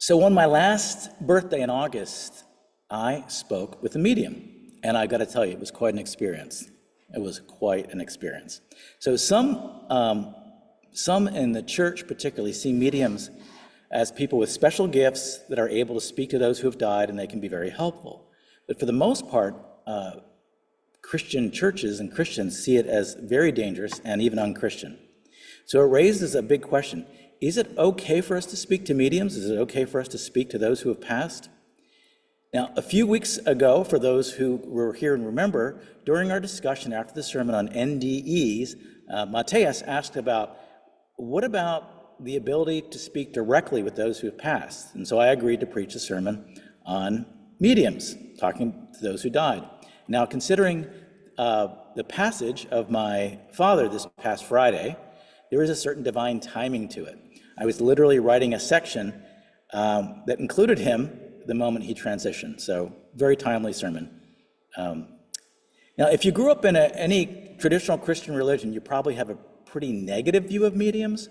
So on my last birthday in August, I spoke with a medium, and I got to tell you, it was quite an experience. It was quite an experience. So some in the church particularly see mediums as people with special gifts that are able to speak to those who have died, and they can be very helpful. But for the most part, Christian churches and Christians see it as very dangerous and even unchristian. So it raises a big question. Is it okay for us to speak to mediums? Is it okay for us to speak to those who have passed? Now, a few weeks ago, for those who were here and remember, during our discussion after the sermon on NDEs, Matthias asked about, what about the ability to speak directly with those who have passed? And so I agreed to preach a sermon on mediums, talking to those who died. Now, considering the passage of my father this past Friday, there is a certain divine timing to it. I was literally writing a section that included him the moment he transitioned, so very timely sermon. Now, if you grew up in any traditional Christian religion, you probably have a pretty negative view of mediums.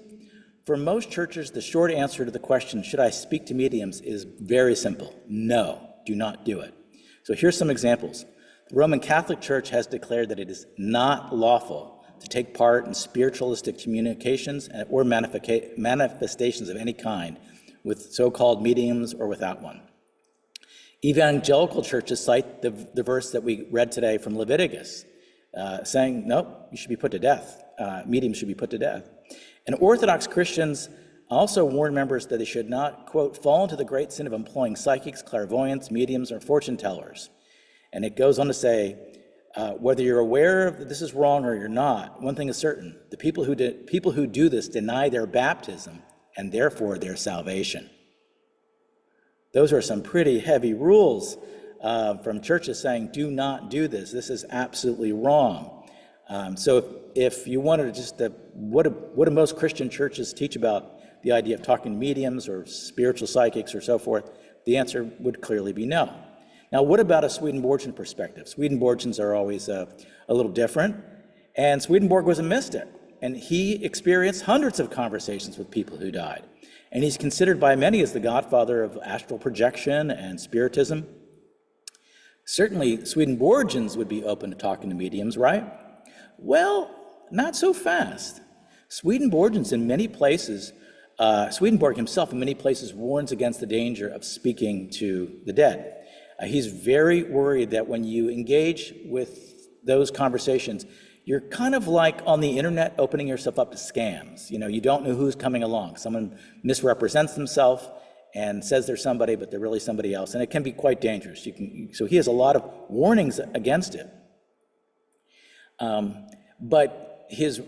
For most churches, the short answer to the question, should I speak to mediums, is very simple. No, do not do it. So here's some examples. The Roman Catholic Church has declared that it is not lawful to take part in spiritualistic communications or manifestations of any kind with so-called mediums or without one. Evangelical churches cite the verse that we read today from Leviticus, saying, nope, you should be put to death. Mediums should be put to death. And Orthodox Christians also warn members that they should not, quote, fall into the great sin of employing psychics, clairvoyants, mediums, or fortune tellers. And it goes on to say, whether you're aware that this is wrong or you're not, one thing is certain, the people who do this deny their baptism and therefore their salvation. Those are some pretty heavy rules from churches saying, do not do this. This is absolutely wrong. So if you wanted to just, what do most Christian churches teach about the idea of talking to mediums or spiritual psychics or so forth? The answer would clearly be no. Now, what about a Swedenborgian perspective? Swedenborgians are always a little different, and Swedenborg was a mystic, and he experienced hundreds of conversations with people who died. And he's considered by many as the godfather of astral projection and spiritism. Certainly, Swedenborgians would be open to talking to mediums, right? Well, not so fast. Swedenborgians in many places, Swedenborg himself in many places warns against the danger of speaking to the dead. He's very worried that when you engage with those conversations, you're kind of like on the internet opening yourself up to scams. You know, you don't know who's coming along. Someone misrepresents themselves and says they're somebody, but they're really somebody else, and it can be quite dangerous. So he has a lot of warnings against it. But his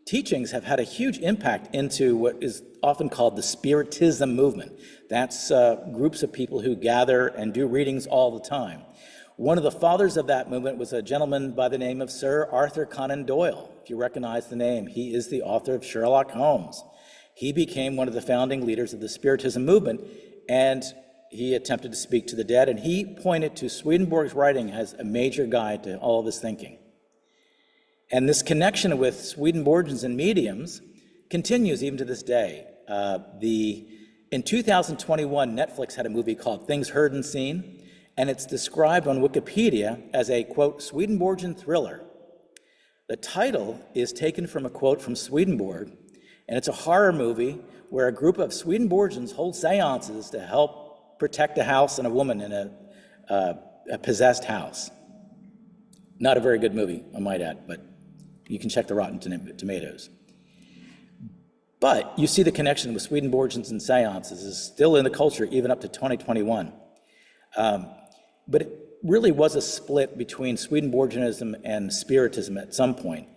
teachings have had a huge impact into what is often called the Spiritism movement. That's groups of people who gather and do readings all the time. One of the fathers of that movement was a gentleman by the name of Sir Arthur Conan Doyle. If you recognize the name, he is the author of Sherlock Holmes. He became one of the founding leaders of the Spiritism movement, and he attempted to speak to the dead, and he pointed to Swedenborg's writing as a major guide to all of his thinking. And this connection with Swedenborgians and mediums continues even to this day. In 2021, Netflix had a movie called Things Heard and Seen, and it's described on Wikipedia as a, quote, Swedenborgian thriller. The title is taken from a quote from Swedenborg, and it's a horror movie where a group of Swedenborgians hold seances to help protect a house and a woman in a possessed house. Not a very good movie, I might add, but you can check the Rotten Tomatoes. But you see the connection with Swedenborgians and seances is still in the culture even up to 2021. But it really was a split between Swedenborgianism and Spiritism at some point.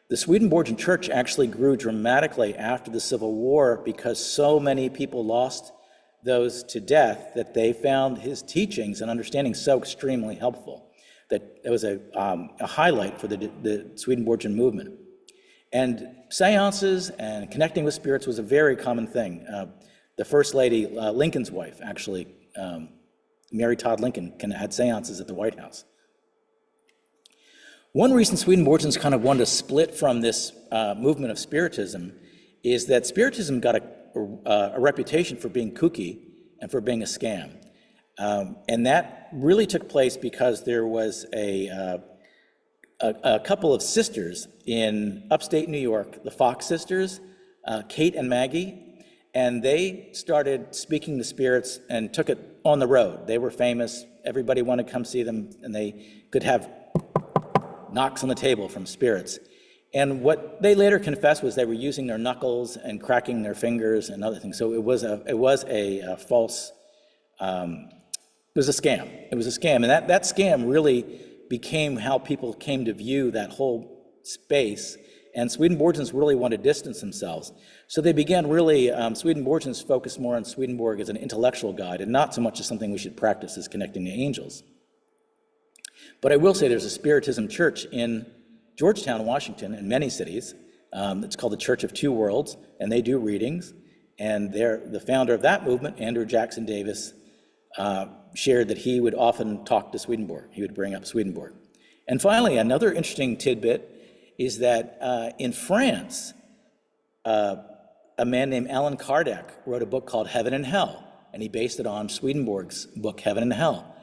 The Swedenborgian church actually grew dramatically after the Civil War because so many people lost those to death that they found his teachings and understanding so extremely helpful that it was a highlight for the Swedenborgian movement. And seances and connecting with spirits was a very common thing. The First Lady, Lincoln's wife, actually, Mary Todd Lincoln, had seances at the White House. One reason Swedenborgians kind of wanted to split from this movement of Spiritism is that Spiritism got a reputation for being kooky and for being a scam. And that really took place because there was a couple of sisters in upstate New York, the Fox sisters, Kate and Maggie, and they started speaking to spirits and took it on the road. They were famous. Everybody wanted to come see them, and they could have knocks on the table from spirits. And what they later confessed was they were using their knuckles and cracking their fingers and other things. So it was a false, it was a scam. It was a scam, and that scam really became how people came to view that whole space. And Swedenborgians really wanted to distance themselves. So they began really, Swedenborgians focused more on Swedenborg as an intellectual guide and not so much as something we should practice as connecting to angels. But I will say there's a Spiritism church in Georgetown, Washington, and many cities. It's called the Church of Two Worlds, and they do readings. And the founder of that movement, Andrew Jackson Davis, shared that he would often talk to Swedenborg. He would bring up Swedenborg. And finally, another interesting tidbit is that in France, a man named Allan Kardec wrote a book called Heaven and Hell, and he based it on Swedenborg's book, Heaven and Hell.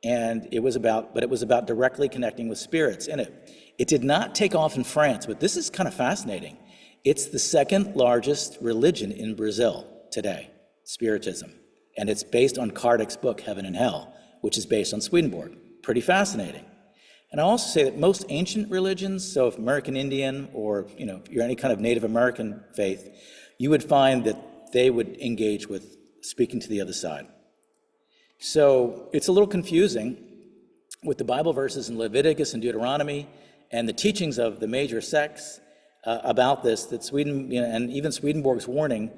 And it was about directly connecting with spirits in it. It did not take off in France, but this is kind of fascinating. It's the second largest religion in Brazil today, Spiritism. And it's based on Kardec's book, Heaven and Hell, which is based on Swedenborg. Pretty fascinating. And I also say that most ancient religions, so if American Indian or if you're any kind of Native American faith, you would find that they would engage with speaking to the other side. So it's a little confusing with the Bible verses in Leviticus and Deuteronomy and the teachings of the major sects about this, that Sweden, and even Swedenborg's warning,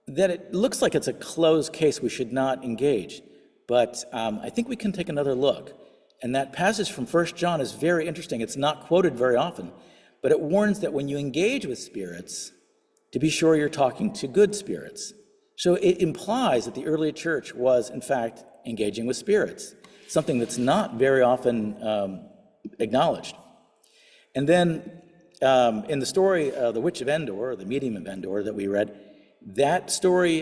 that it looks like it's a closed case we should not engage. But I think we can take another look. And that passage from 1 John is very interesting. It's not quoted very often, but it warns that when you engage with spirits, to be sure you're talking to good spirits. So it implies that the early church was, in fact, engaging with spirits, something that's not very often acknowledged. And then in the story of the Witch of Endor, or the Medium of Endor that we read, that story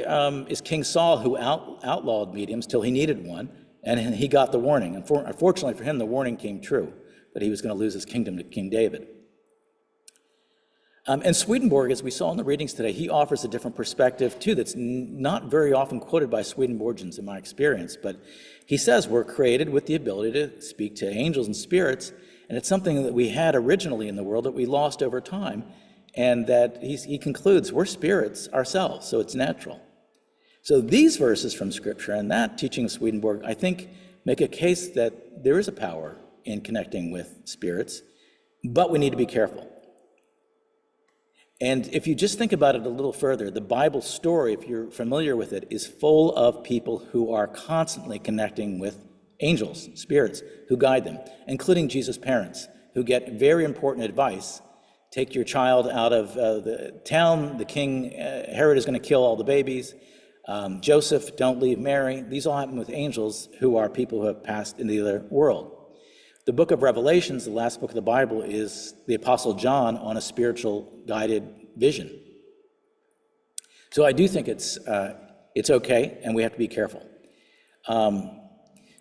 is King Saul who outlawed mediums till he needed one, and he got the warning. Unfortunately for him, the warning came true, that he was going to lose his kingdom to King David. And Swedenborg, as we saw in the readings today, he offers a different perspective too that's not very often quoted by Swedenborgians in my experience, but he says we're created with the ability to speak to angels and spirits, and it's something that we had originally in the world that we lost over time, and that he concludes we're spirits ourselves, so it's natural. So these verses from Scripture and that teaching of Swedenborg, I think, make a case that there is a power in connecting with spirits, but we need to be careful. And if you just think about it a little further, the Bible story, if you're familiar with it, is full of people who are constantly connecting with angels, spirits, who guide them, including Jesus' parents, who get very important advice. Take your child out of the town. The king, Herod, is going to kill all the babies. Joseph, don't leave Mary. These all happen with angels who are people who have passed into the other world. The book of Revelations, the last book of the Bible, is the Apostle John on a spiritual guided vision. So I do think it's okay, and we have to be careful.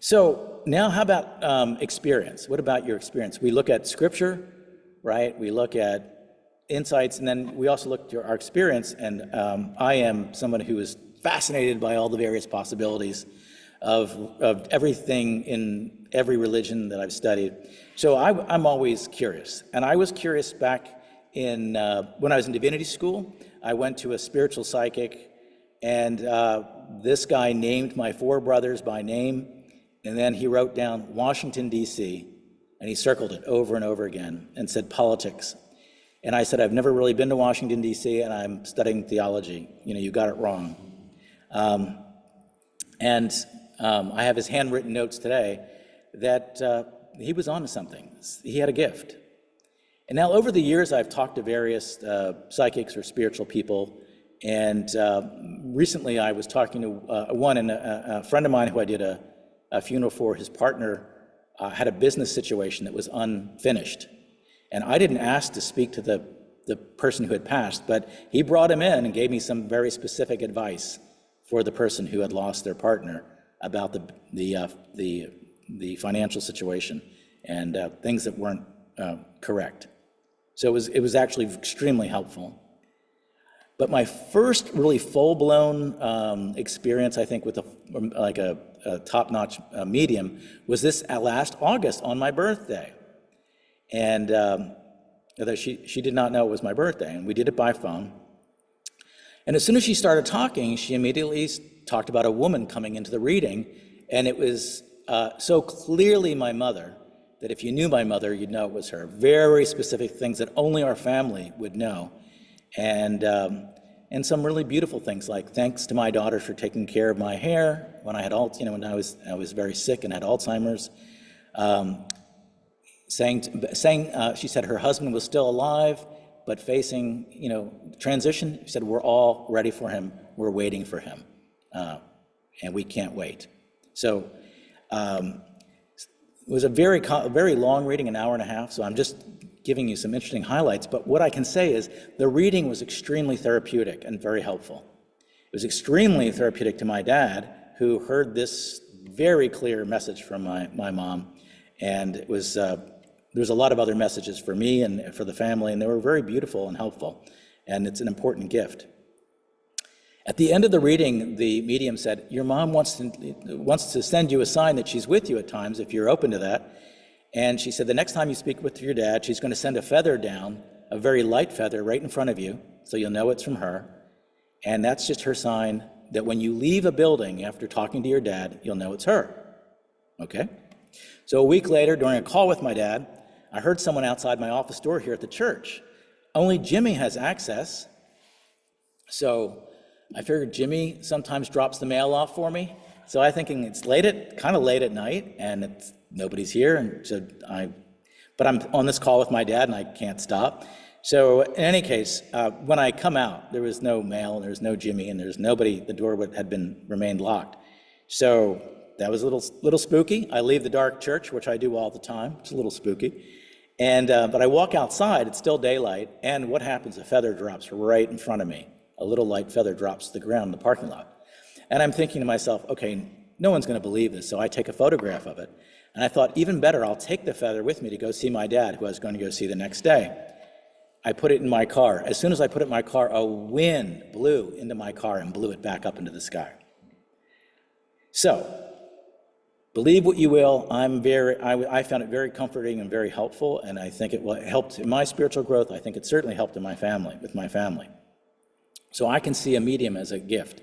So now how about experience? What about your experience? We look at Scripture, right? We look at insights, and then we also look at our experience, and I am someone who is fascinated by all the various possibilities of everything in every religion that I've studied. So I'm always curious. And I was curious back in when I was in divinity school. I went to a spiritual psychic, and this guy named my four brothers by name, and then he wrote down Washington, D.C., and he circled it over and over again and said politics. And I said, I've never really been to Washington, D.C., and I'm studying theology. You got it wrong. I have his handwritten notes today that he was onto something. He had a gift. And now over the years, I've talked to various psychics or spiritual people, and recently I was talking to a friend of mine who I did a funeral for. His partner had a business situation that was unfinished. And I didn't ask to speak to the person who had passed, but he brought him in and gave me some very specific advice for the person who had lost their partner about the financial situation and things that weren't correct. So it was actually extremely helpful. But my first really full-blown experience, I think, with a top-notch medium was this last August on my birthday. And she did not know it was my birthday, and we did it by phone. And as soon as she started talking, she immediately talked about a woman coming into the reading, and it was so clearly my mother that if you knew my mother, you'd know it was her. Very specific things that only our family would know. And some really beautiful things, like thanks to my daughter for taking care of my hair when I had when I was very sick and had Alzheimer's. She said her husband was still alive, but facing transition. She said we're all ready for him. We're waiting for him, and we can't wait. So it was a very long reading, an hour and a half. So I'm just giving you some interesting highlights, but what I can say is the reading was extremely therapeutic and very helpful. It was extremely therapeutic to my dad, who heard this very clear message from my mom, and it was there was a lot of other messages for me and for the family, and they were very beautiful and helpful, and it's an important gift. At the end of the reading, the medium said, your mom wants to send you a sign that she's with you at times, if you're open to that. And she said, the next time you speak with your dad, she's going to send a feather down, a very light feather right in front of you, so you'll know it's from her. And that's just her sign that when you leave a building after talking to your dad, you'll know it's her. Okay? So a week later, during a call with my dad, I heard someone outside my office door here at the church. Only Jimmy has access. So I figured Jimmy sometimes drops the mail off for me. So I'm thinking it's kind of late at night, and nobody's here, and so but I'm on this call with my dad, and I can't stop. So in any case, when I come out, there was no mail, and there was no Jimmy, and there was nobody. The door had remained locked. So that was a little spooky. I leave the dark church, which I do all the time. It's a little spooky. And but I walk outside. It's still daylight, and what happens? A feather drops right in front of me. A little light feather drops to the ground in the parking lot. And I'm thinking to myself, okay, no one's going to believe this, so I take a photograph of it. And I thought, even better, I'll take the feather with me to go see my dad, who I was going to go see the next day. I put it in my car. As soon as I put it in my car, a wind blew into my car and blew it back up into the sky. So, believe what you will. I found it very comforting and very helpful, and I think it helped in my spiritual growth. I think it certainly helped in with my family. So I can see a medium as a gift.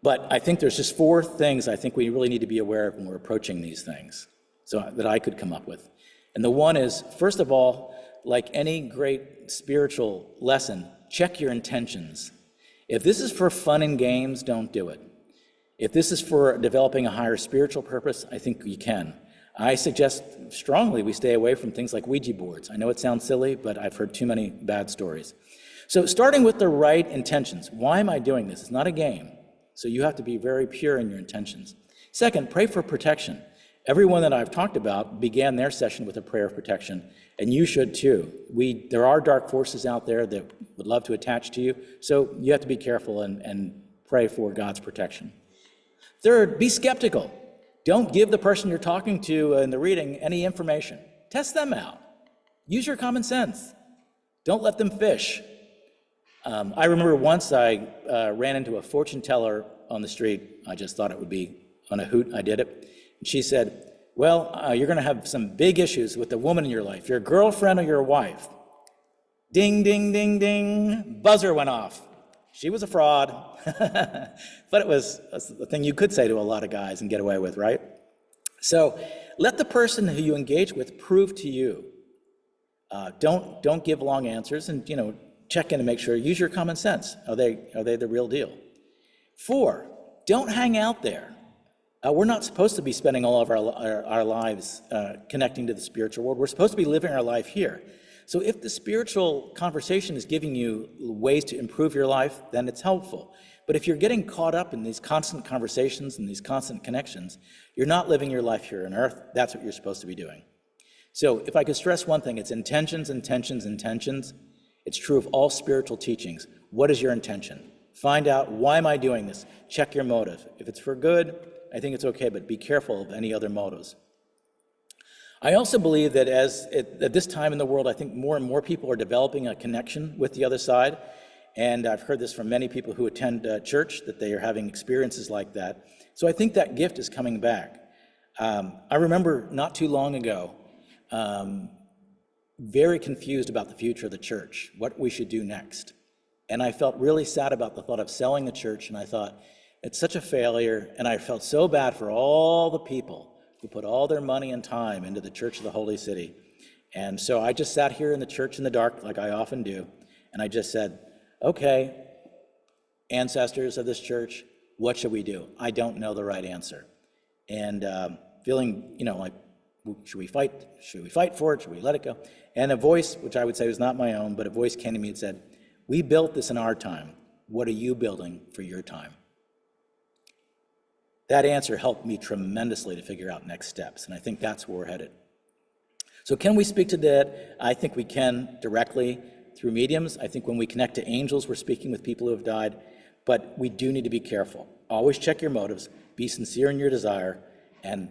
But I think there's just 4 things I think we really need to be aware of when we're approaching these things, so that I could come up with. And the one is, first of all, like any great spiritual lesson, check your intentions. If this is for fun and games, don't do it. If this is for developing a higher spiritual purpose, I think you can. I suggest strongly we stay away from things like Ouija boards. I know it sounds silly, but I've heard too many bad stories. So starting with the right intentions. Why am I doing this? It's not a game. So you have to be very pure in your intentions. Second, pray for protection. Everyone that I've talked about began their session with a prayer of protection, and you should too. There are dark forces out there that would love to attach to you, so you have to be careful and pray for God's protection. Third, be skeptical. Don't give the person you're talking to in the reading any information. Test them out. Use your common sense. Don't let them fish. I remember once I ran into a fortune teller on the street. I just thought it would be on a hoot. I did it. And she said, well, you're going to have some big issues with the woman in your life, your girlfriend or your wife. Ding, ding, ding, ding. Buzzer went off. She was a fraud. But it was a thing you could say to a lot of guys and get away with, right? So let the person who you engage with prove to you. Don't give long answers, and check in to make sure. Use your common sense. Are they the real deal? 4, don't hang out there. We're not supposed to be spending all of our lives connecting to the spiritual world. We're supposed to be living our life here. So if the spiritual conversation is giving you ways to improve your life, then it's helpful. But if you're getting caught up in these constant conversations and these constant connections, you're not living your life here on earth. That's what you're supposed to be doing. So if I could stress one thing, it's intentions, intentions, intentions. It's true of all spiritual teachings. What is your intention? Find out, why am I doing this? Check your motive. If it's for good, I think it's okay, but be careful of any other motives. I also believe that at this time in the world, I think more and more people are developing a connection with the other side. And I've heard this from many people who attend church, that they are having experiences like that. So I think that gift is coming back. I remember not too long ago, very confused about the future of the church, what we should do next. And I felt really sad about the thought of selling the church, and I thought, it's such a failure, and I felt so bad for all the people who put all their money and time into the Church of the Holy City. And so I just sat here in the church in the dark, like I often do, and I just said, okay, ancestors of this church, what should we do? I don't know the right answer. And feeling, like, should we fight for it? Should we let it go? And a voice, which I would say was not my own, but a voice came to me and said, we built this in our time. What are you building for your time? That answer helped me tremendously to figure out next steps, and I think that's where we're headed. So can we speak to the dead? I think we can directly through mediums. I think when we connect to angels, we're speaking with people who have died, but we do need to be careful. Always check your motives, be sincere in your desire, and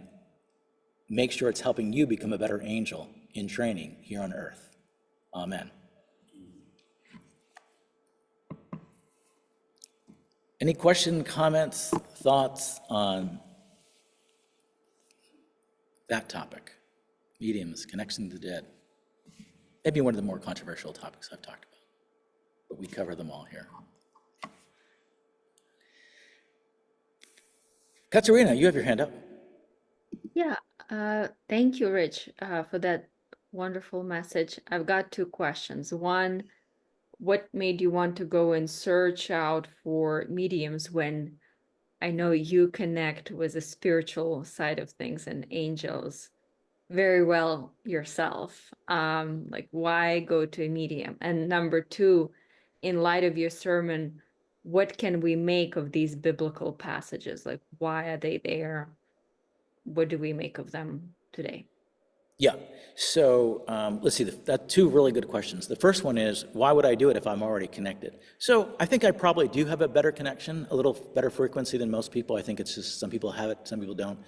make sure it's helping you become a better angel in training here on earth. Amen. Any questions, comments, thoughts on that topic? Mediums, connection to the dead. Maybe one of the more controversial topics I've talked about, but we cover them all here. Katerina, you have your hand up. Yeah, thank you, Rich, for that wonderful message. I've got two questions. One, what made you want to go and search out for mediums when I know you connect with the spiritual side of things and angels very well yourself? Like, why go to a medium? And number two, in light of your sermon, what can we make of these biblical passages? Like, why are they there? What do we make of them today? Yeah, so let's see, that's two really good questions. The first one is, why would I do it if I'm already connected? So I think I probably do have a better connection, a little better frequency than most people. I think it's just some people have it, some people don't.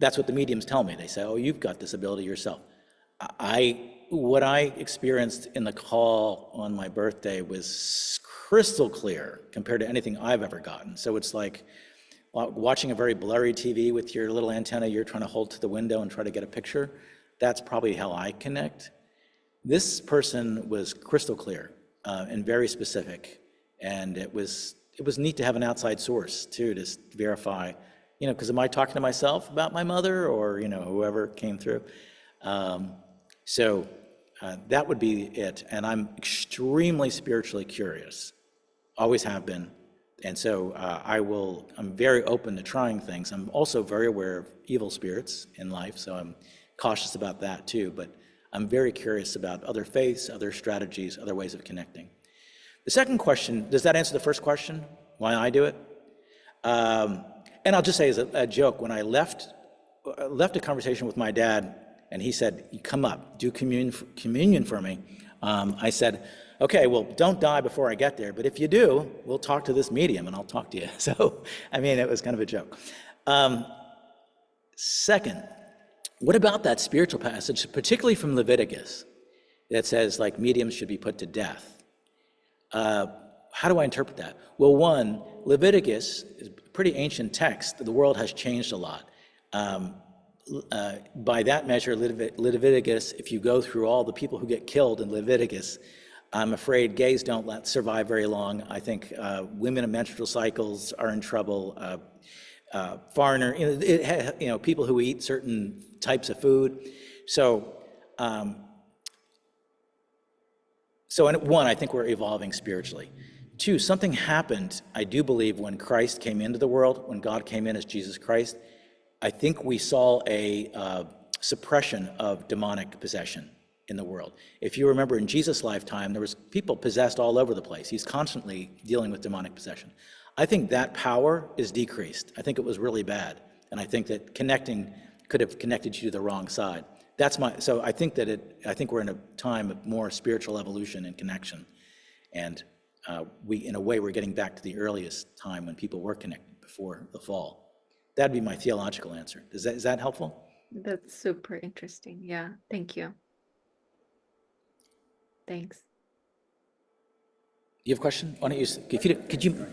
That's what the mediums tell me. They say, oh, you've got this ability yourself. What I experienced in the call on my birthday was crystal clear compared to anything I've ever gotten. So it's like watching a very blurry TV with your little antenna you're trying to hold to the window and try to get a picture. That's probably how I connect. This person was crystal clear and very specific, and it was neat to have an outside source too to verify, because am I talking to myself about my mother or whoever came through? So that would be it. And I'm extremely spiritually curious, always have been, and so I'm very open to trying things. I'm also very aware of evil spirits in life, so I'm cautious about that too, but I'm very curious about other faiths, other strategies, other ways of connecting. The second question, does that answer the first question, why I do it? And I'll just say as a joke, when I left a conversation with my dad, and he said, you come up, do communion for me. I said, okay, well, don't die before I get there, but if you do, we'll talk to this medium and I'll talk to you. So, it was kind of a joke. Second, what about that spiritual passage, particularly from Leviticus, that says like mediums should be put to death? How do I interpret that? Well, one, Leviticus is a pretty ancient text. The world has changed a lot. By that measure, Leviticus, if you go through all the people who get killed in Leviticus, I'm afraid gays don't survive very long. I think women in menstrual cycles are in trouble. Foreigner, people who eat certain types of food. So one, I think we're evolving spiritually. Two, something happened, I do believe, when Christ came into the world, when God came in as Jesus Christ. I think we saw a suppression of demonic possession in the world. If you remember, in Jesus' lifetime, there was people possessed all over the place. He's constantly dealing with demonic possession. I think that power is decreased. I think it was really bad. And I think that connecting could have connected you to the wrong side. So I think we're in a time of more spiritual evolution and connection. And in a way, we're getting back to the earliest time when people were connected before the fall. That'd be my theological answer. Is that helpful? That's super interesting. Yeah, thank you. Thanks. You have a question? Why don't you, if you, could you,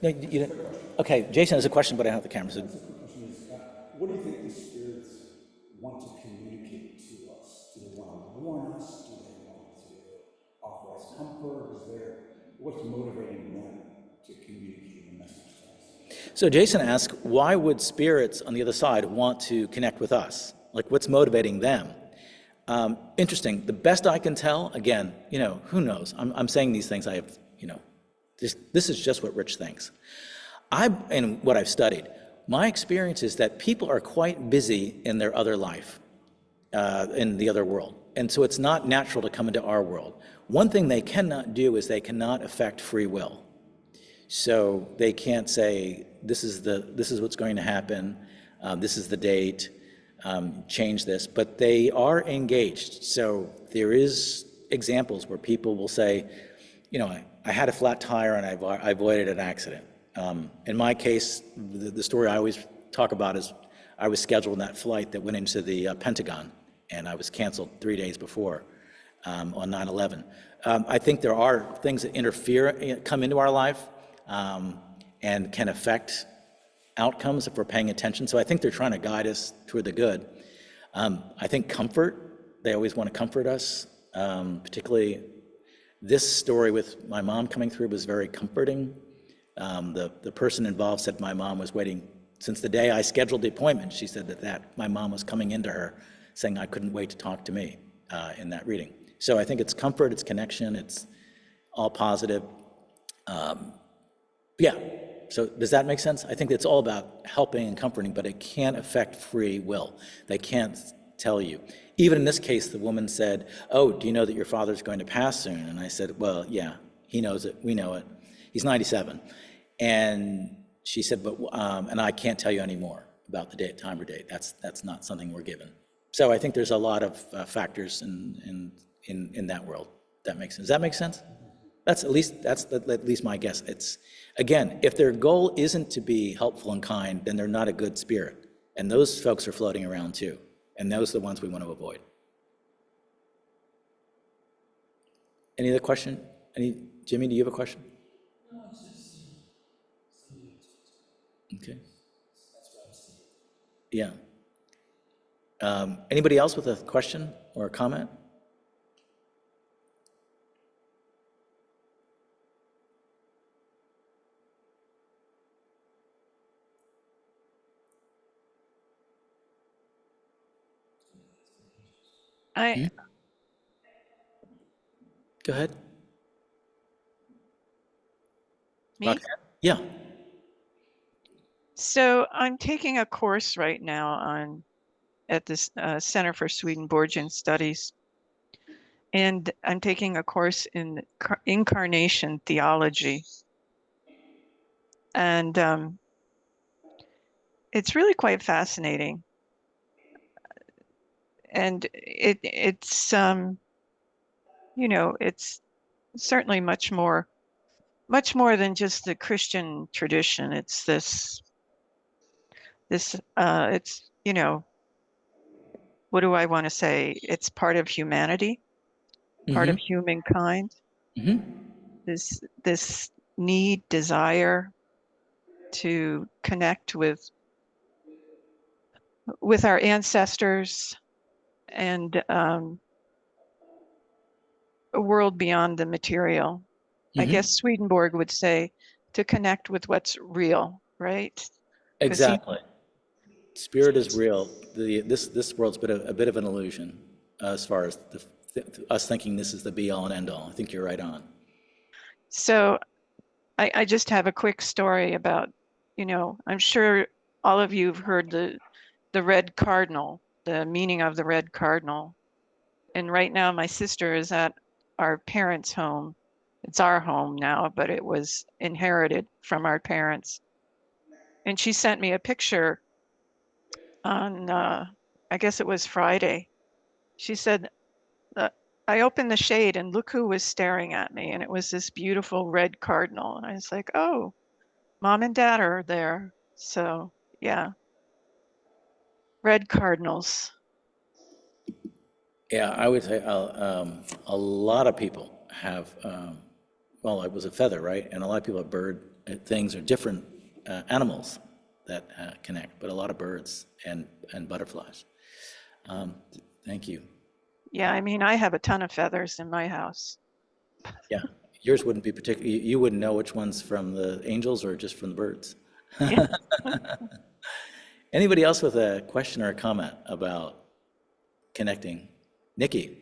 no, you don't, okay, Jason has a question, but I don't have the camera, so. What do you think the spirits want to communicate to us? Do they want to warn us? Do they want to offer us comfort? What's motivating them to communicate a message to us? So Jason asked, why would spirits on the other side want to connect with us? Like, what's motivating them? Interesting. The best I can tell, again, who knows? I'm saying these things. I have, this is just what Rich thinks. And what I've studied, my experience is that people are quite busy in their other life, in the other world. And so it's not natural to come into our world. One thing they cannot do is they cannot affect free will. So they can't say, this is what's going to happen, this is the date, change this, but they are engaged. So there is examples where people will say, I had a flat tire and I avoided an accident. In my case, the story I always talk about is I was scheduled in that flight that went into the Pentagon, and I was canceled 3 days before on 9/11. I think there are things that come into our life and can affect outcomes if we're paying attention. So I think they're trying to guide us toward the good. I think comfort, they always want to comfort us, particularly this story with my mom coming through was very comforting. The person involved said my mom was waiting since the day I scheduled the appointment. She said that my mom was coming into her saying I couldn't wait to talk to me in that reading. So I think it's comfort, it's connection, it's all positive. Yeah, so does that make sense? I think it's all about helping and comforting, but it can't affect free will. They can't tell you. Even in this case, the woman said, oh, do you know that your father's going to pass soon? And I said, well, yeah, he knows it, we know it. He's 97. And she said, but, and I can't tell you any more about the date, time or date. That's not something we're given. So I think there's a lot of factors in that world. That makes sense. Does that make sense? That's at least my guess. It's, again, if their goal isn't to be helpful and kind, then they're not a good spirit. And those folks are floating around too. And those are the ones we want to avoid. Any other question? Jimmy, do you have a question? Okay. Yeah. Anybody else with a question or a comment? Go ahead. Me? Roxanne? Yeah. So I'm taking a course right now at this Center for Swedenborgian Studies, and I'm taking a course in incarnation theology, and it's really quite fascinating. And it's it's certainly much more than just the Christian tradition. It's it's what do I want to say? It's part of humanity, part of humankind. This need, desire to connect with our ancestors and a world beyond the material. I guess Swedenborg would say to connect with what's real, right? Exactly. Spirit is real. This world's a bit of an illusion as far as us thinking this is the be all and end all. I think you're right on. So I just have a quick story about, I'm sure all of you have heard the red cardinal, the meaning of the red cardinal. And right now my sister is at our parents' home. It's our home now, but it was inherited from our parents. And she sent me a picture on, I guess it was Friday. She said, I I opened the shade and look who was staring at me. And it was this beautiful red cardinal. And I was like, oh, mom and dad are there. So yeah, red cardinals. Yeah, I would say a lot of people have, well, it was a feather, right? And a lot of people have bird things or different animals that connect, but a lot of birds and butterflies. Thank you. Yeah, I mean, I have a ton of feathers in my house. Yeah, yours wouldn't be particularly, you wouldn't know which one's from the angels or just from the birds. Yeah. Anybody else with a question or a comment about connecting? Nikki?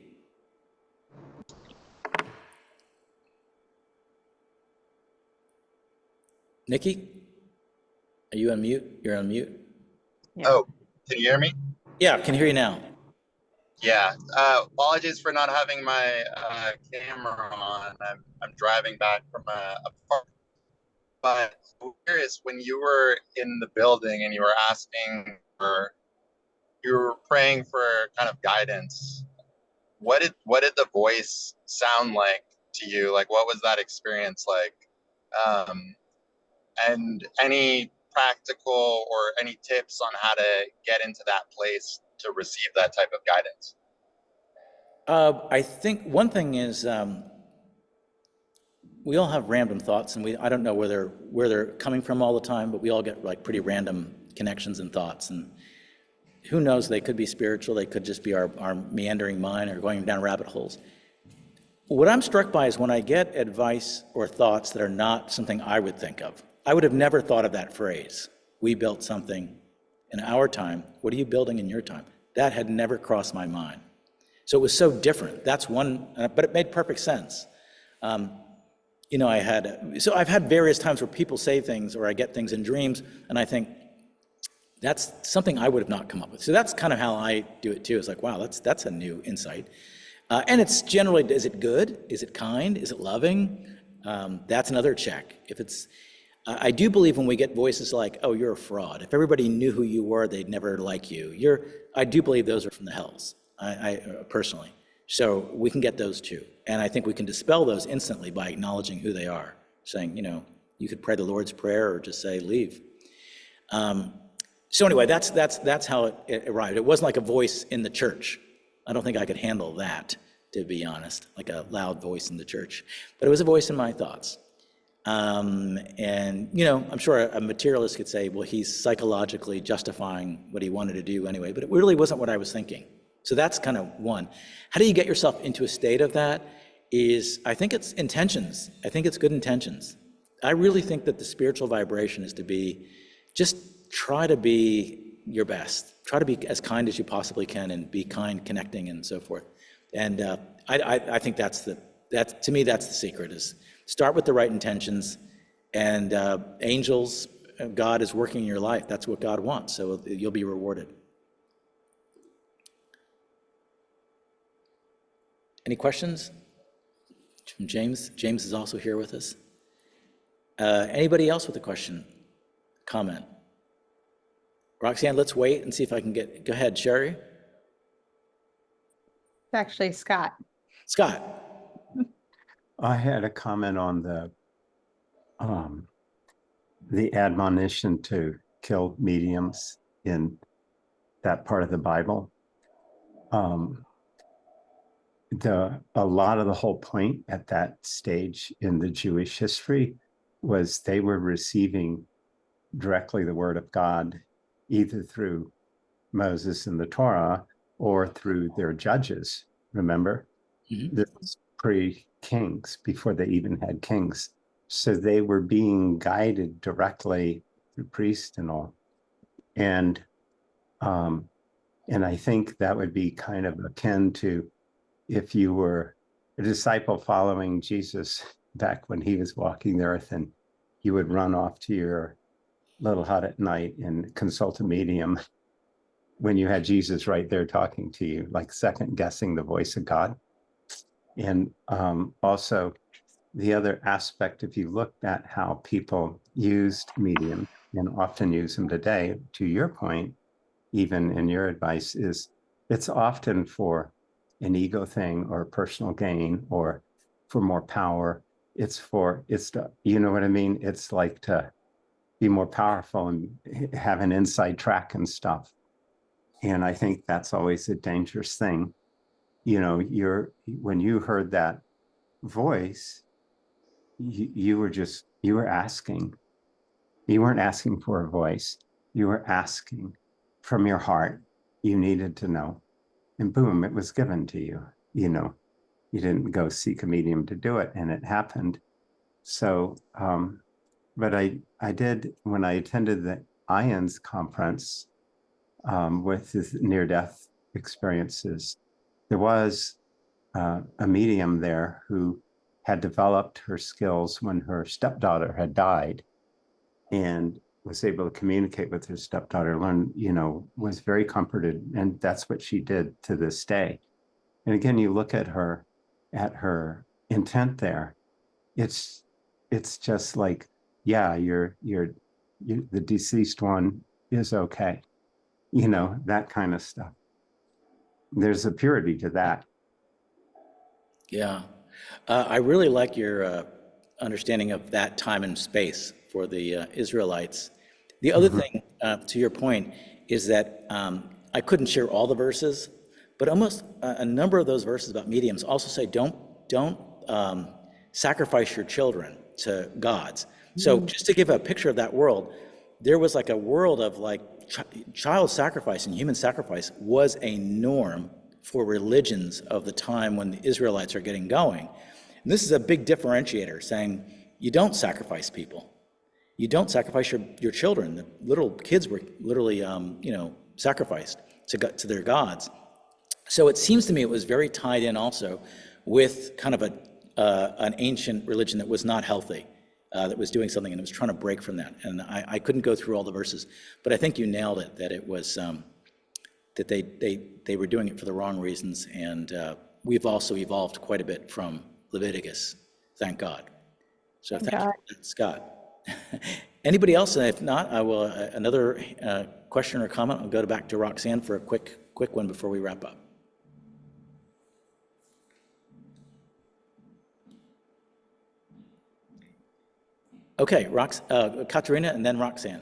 Nikki? Are you on mute? You're on mute? Yeah. Oh, can you hear me? Yeah, can hear you now. Yeah. Apologies for not having my camera on. I'm driving back from a park. But I'm curious, when you were in the building and you were asking for, you were praying for kind of guidance, what did the voice sound like to you? Like, what was that experience like? And any practical or any tips on how to get into that place to receive that type of guidance? I think one thing is we all have random thoughts, and I don't know where they're coming from all the time, but we all get like pretty random connections and thoughts, and who knows, they could be spiritual, they could just be our meandering mind or going down rabbit holes. What I'm struck by is when I get advice or thoughts that are not something I would think of. I would have never thought of that phrase. We built something in our time. What are you building in your time? That had never crossed my mind. So it was so different. That's one, but it made perfect sense. You know, I've had various times where people say things or I get things in dreams and I think, that's something I would have not come up with. So that's kind of how I do it too. It's like, wow, that's a new insight. And it's generally, is it good? Is it kind? Is it loving? That's another check. If it's, I do believe when we get voices like, oh, you're a fraud. If everybody knew who you were, they'd never like you. I do believe those are from the hells, I personally. So we can get those too. And I think we can dispel those instantly by acknowledging who they are, saying, you know, you could pray the Lord's Prayer or just say, leave. So anyway, that's how it arrived. It wasn't like a voice in the church. I don't think I could handle that, to be honest, like a loud voice in the church. But it was a voice in my thoughts. And, you know, I'm sure a materialist could say, well, he's psychologically justifying what he wanted to do anyway, but it really wasn't what I was thinking. So that's kind of one. How do you get yourself into a state of that I think it's intentions. I think it's good intentions. I really think that the spiritual vibration is to be, just try to be your best. Try to be as kind as you possibly can and be kind, connecting and so forth. And I think to me, that's the secret, is start with the right intentions, and angels, God is working in your life. That's what God wants, so you'll be rewarded. Any questions? From James? James is also here with us. Anybody else with a question, comment? Roxanne, let's wait and see if I can go ahead, Sherry. It's actually Scott. Scott. I had a comment on the admonition to kill mediums in that part of the Bible. A lot of the whole point at that stage in the Jewish history was they were receiving directly the word of God, either through Moses and the Torah or through their judges. Remember, this was pre-kings, before they even had kings. So they were being guided directly through priests and all. And I think that would be kind of akin to if you were a disciple following Jesus back when he was walking the earth, and you would run off to your little hut at night and consult a medium when you had Jesus right there talking to you, like second guessing the voice of God. And also the other aspect, if you looked at how people used mediums and often use them today, to your point, even in your advice, is it's often for an ego thing or personal gain or for more power. It's to, you know what I mean? It's like to be more powerful and have an inside track and stuff. And I think that's always a dangerous thing. You know, when you heard that voice, you were asking. You weren't asking for a voice. You were asking from your heart. You needed to know. And boom, it was given to you. You know, you didn't go seek a medium to do it, and it happened. So, but I did, when I attended the IONS conference with his near-death experiences, there was a medium there who had developed her skills when her stepdaughter had died and was able to communicate with her stepdaughter, learn, you know, was very comforted. And that's what she did to this day. And again, you look at her intent there, it's just like, yeah, the deceased one is okay. You know, that kind of stuff. There's a purity to that. Yeah. I really like your understanding of that time and space for the Israelites. The other thing, to your point, is that I couldn't share all the verses, but almost a number of those verses about mediums also say don't sacrifice your children to gods. So just to give a picture of that world, there was like a world of like child sacrifice and human sacrifice was a norm for religions of the time when the Israelites are getting going. And this is a big differentiator, saying you don't sacrifice people. You don't sacrifice your children. The little kids were literally, sacrificed to their gods. So it seems to me it was very tied in also with kind of an ancient religion that was not healthy, that was doing something and it was trying to break from that. And I couldn't go through all the verses, but I think you nailed it, that it was that they were doing it for the wrong reasons. And we've also evolved quite a bit from Leviticus, thank God. So thank you for that, Scott. Anybody else? And if not, I will, another question or comment, I'll go back to Roxanne for a quick one before we wrap up. Okay, Katerina and then Roxanne.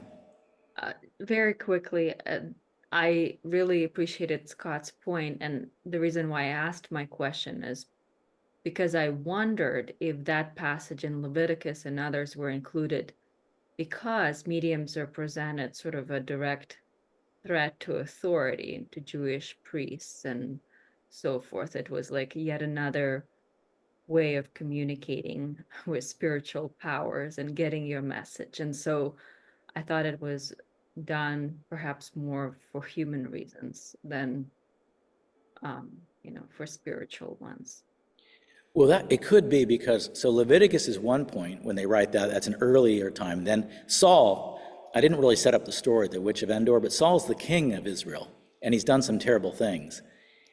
Very quickly, I really appreciated Scott's point, and the reason why I asked my question is because I wondered if that passage in Leviticus and others were included because mediums are presented sort of a direct threat to authority, to Jewish priests and so forth. It was like yet another way of communicating with spiritual powers and getting your message. And so I thought it was done perhaps more for human reasons than, for spiritual ones. Well, that it could be because, so Leviticus is one point when they write that, that's an earlier time. Then Saul, I didn't really set up the story, the witch of Endor, but Saul's the king of Israel, and he's done some terrible things.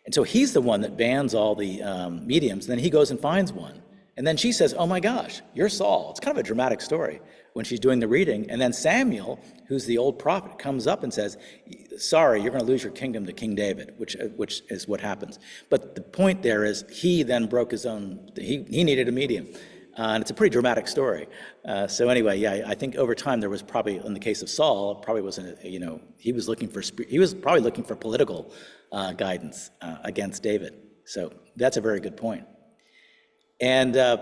And so he's the one that bans all the mediums, and then he goes and finds one. And then she says, oh my gosh, you're Saul. It's kind of a dramatic story when she's doing the reading. And then Samuel, who's the old prophet, comes up and says, sorry, you're going to lose your kingdom to King David, which is what happens. But the point there is he then broke his own, he needed a medium. And it's a pretty dramatic story. So anyway, yeah, I think over time there was probably, in the case of Saul, it probably wasn't, he was probably looking for political guidance against David. So that's a very good point. And I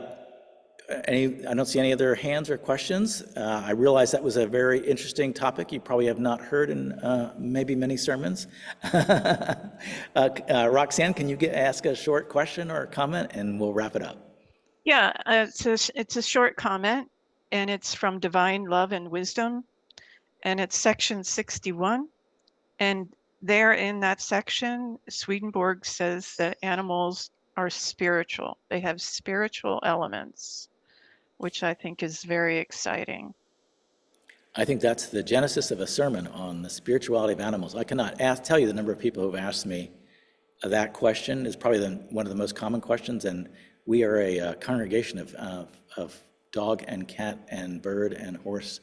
don't see any other hands or questions. I realize that was a very interesting topic you probably have not heard in maybe many sermons. Roxanne, can you ask a short question or a comment and we'll wrap it up? Yeah, it's a short comment, and it's from Divine Love and Wisdom, and it's section 61. And there in that section, Swedenborg says that animals are spiritual. They have spiritual elements, which I think is very exciting. I think that's the genesis of a sermon on the spirituality of animals. I cannot tell you the number of people who have asked me that question. Is probably one of the most common questions, and we are a congregation of dog and cat and bird and horse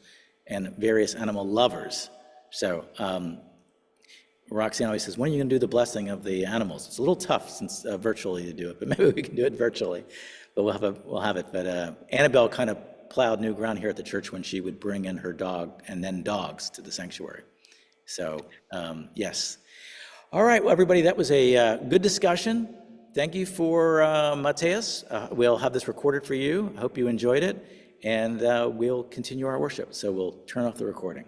and various animal lovers. So Roxanne always says, when are you going to do the blessing of the animals? It's a little tough since virtually to do it, but maybe we can do it virtually. But we'll have it. But Annabelle kind of plowed new ground here at the church when she would bring in her dog and then dogs to the sanctuary. So yes. All right, well, everybody, that was a good discussion. Thank you for Mateus. We'll have this recorded for you. I hope you enjoyed it, and we'll continue our worship. So we'll turn off the recording.